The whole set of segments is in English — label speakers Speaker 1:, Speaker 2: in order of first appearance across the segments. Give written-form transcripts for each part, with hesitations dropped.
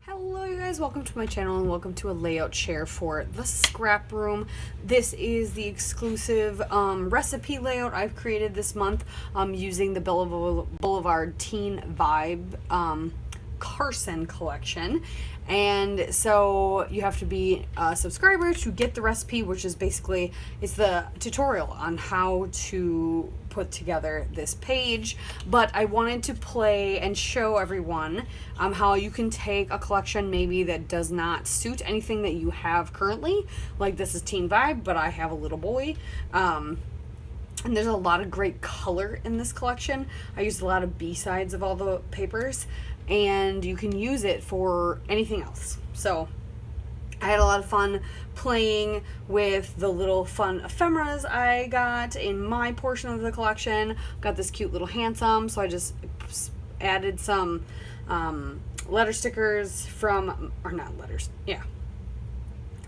Speaker 1: Hello you guys, welcome to my channel and welcome to a layout share for the scrap room. This is the exclusive recipe layout I've created this month using the Blvd Teen Vibe Carspm collection. And so you have to be a subscriber to get the recipe, which is basically, it's the tutorial on how to put together this page. But I wanted to play and show everyone how you can take a collection maybe that does not suit anything that you have currently. Like this is Teen Vibe, but I have a little boy. And there's a lot of great color in this collection. I used a lot of B-sides of all the papers, and you can use it for anything else. So I had a lot of fun playing with the little fun ephemeras I got in my portion of the collection. Got this cute little handsome, so I just added some letter stickers from, or not letters, yeah.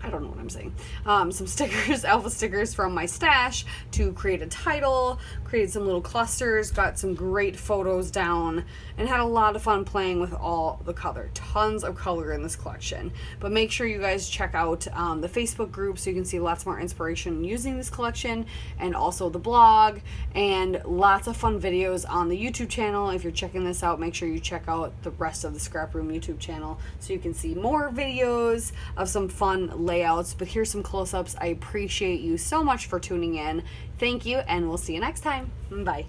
Speaker 1: I don't know what I'm saying. Some stickers, alpha stickers from my stash to create a title, created some little clusters, got some great photos down, and had a lot of fun playing with all the color. Tons of color in this collection. But make sure you guys check out the Facebook group so you can see lots more inspiration using this collection, and also the blog, and lots of fun videos on the YouTube channel. If you're checking this out, make sure you check out the rest of the ScrapRoom YouTube channel so you can see more videos of some fun layouts. But here's some close-ups. I appreciate you so much for tuning in. Thank you, and we'll see you next time. Bye.